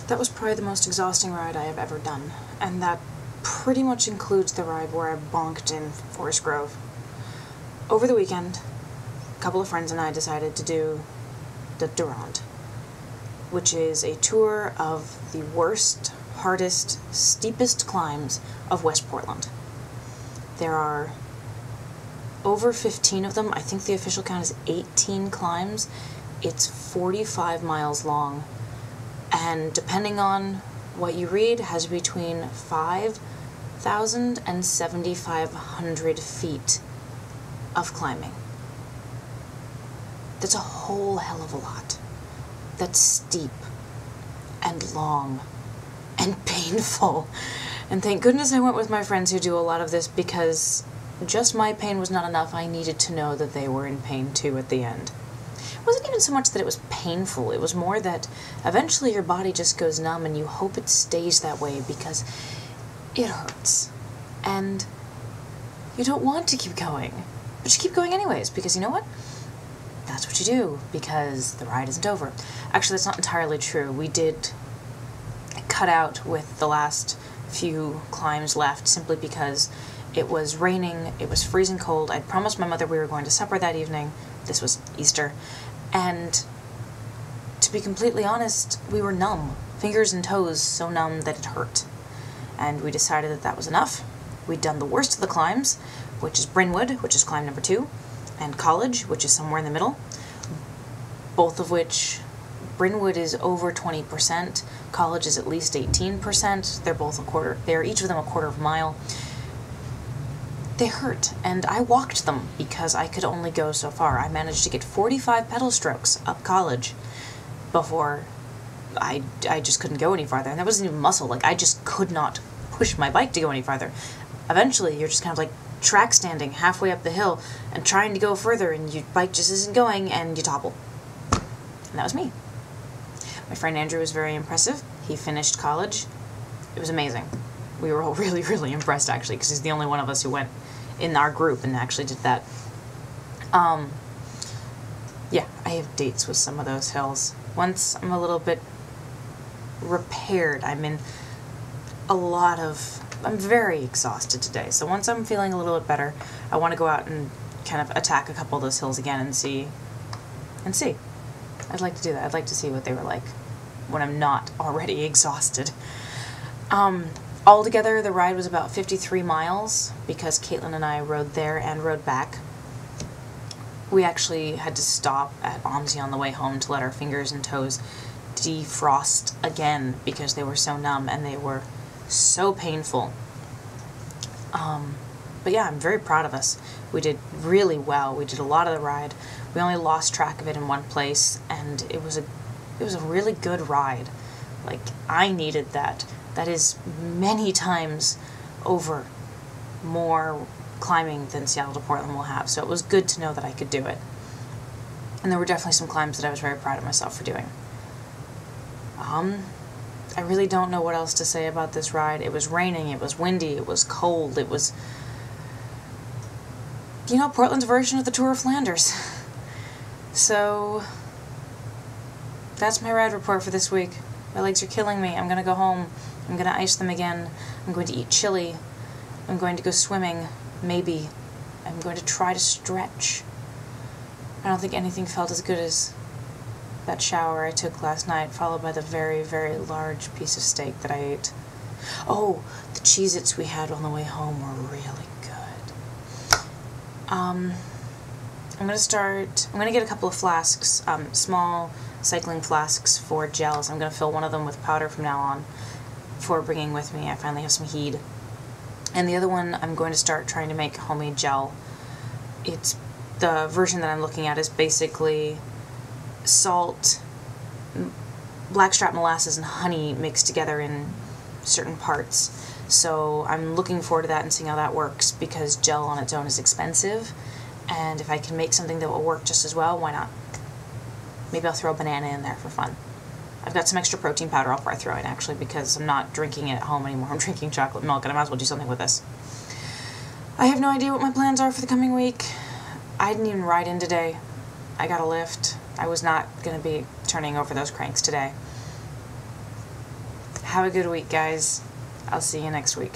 That was probably the most exhausting ride I have ever done, and that pretty much includes the ride where I bonked in Forest Grove. Over the weekend, a couple of friends and I decided to do the Ronde, which is a tour of the worst, hardest, steepest climbs of West Portland. There are over 15 of them. I think the official count is 18 climbs. It's 45 miles long, and depending on what you read, has between 5,000 and 7,500 feet of climbing. That's a whole hell of a lot. That's steep and long and painful. And thank goodness I went with my friends who do a lot of this, because just my pain was not enough. I needed to know that they were in pain too at the end. It wasn't even so much that it was painful, it was more that eventually your body just goes numb and you hope it stays that way because it hurts. And you don't want to keep going, but you keep going anyways, because you know what? That's what you do, because the ride isn't over. Actually, that's not entirely true. We did cut out with the last few climbs left simply because it was raining, it was freezing cold. I'd promised my mother we were going to supper that evening. This was Easter. And to be completely honest, we were numb. Fingers and toes so numb that it hurt. And we decided that that was enough. We'd done the worst of the climbs, which is Brynwood, which is climb number 2, and College, which is somewhere in the middle. Both of which, Brynwood is over 20%, College is at least 18%. They're both they're each of them a quarter of a mile. They hurt, and I walked them because I could only go so far. I managed to get 45 pedal strokes up College before I just couldn't go any farther. And that wasn't even muscle. Like, I just could not push my bike to go any farther. Eventually, you're just kind of like track standing halfway up the hill and trying to go further, and your bike just isn't going, and you topple. And that was me. My friend Andrew was very impressive. He finished College. It was amazing. We were all really, really impressed, actually, because he's the only one of us who went in our group and actually did that. Yeah, I have dates with some of those hills. Once I'm a little bit repaired, I'm very exhausted today, so once I'm feeling a little bit better, I want to go out and kind of attack a couple of those hills again and see. I'd like to do that. I'd like to see what they were like when I'm not already exhausted. Altogether, the ride was about 53 miles, because Caitlin and I rode there and rode back. We actually had to stop at OMSI on the way home to let our fingers and toes defrost again, because they were so numb and they were so painful. But yeah, I'm very proud of us. We did really well. We did a lot of the ride. We only lost track of it in one place, and it was a really good ride. Like, I needed that. That is many times over more climbing than Seattle to Portland will have, so it was good to know that I could do it. And there were definitely some climbs that I was very proud of myself for doing. I really don't know what else to say about this ride. It was raining, it was windy, it was cold, it was, you know, Portland's version of the Tour of Flanders. So, that's my ride report for this week. My legs are killing me. I'm gonna go home. I'm going to ice them again. I'm going to eat chili. I'm going to go swimming, maybe. I'm going to try to stretch. I don't think anything felt as good as that shower I took last night, followed by the very, very large piece of steak that I ate. Oh, the Cheez-Its we had on the way home were really good. I'm going to get a couple of flasks, small cycling flasks for gels. I'm going to fill one of them with powder from now on, for bringing with me. I finally have some heat. And the other one, I'm going to start trying to make homemade gel. It's the version that I'm looking at is basically salt, blackstrap molasses, and honey mixed together in certain parts. So I'm looking forward to that and seeing how that works, because gel on its own is expensive, and if I can make something that will work just as well, why not? Maybe I'll throw a banana in there for fun. I've got some extra protein powder I'll probably throw in, actually, because I'm not drinking it at home anymore. I'm drinking chocolate milk, and I might as well do something with this. I have no idea what my plans are for the coming week. I didn't even ride in today. I got a lift. I was not going to be turning over those cranks today. Have a good week, guys. I'll see you next week.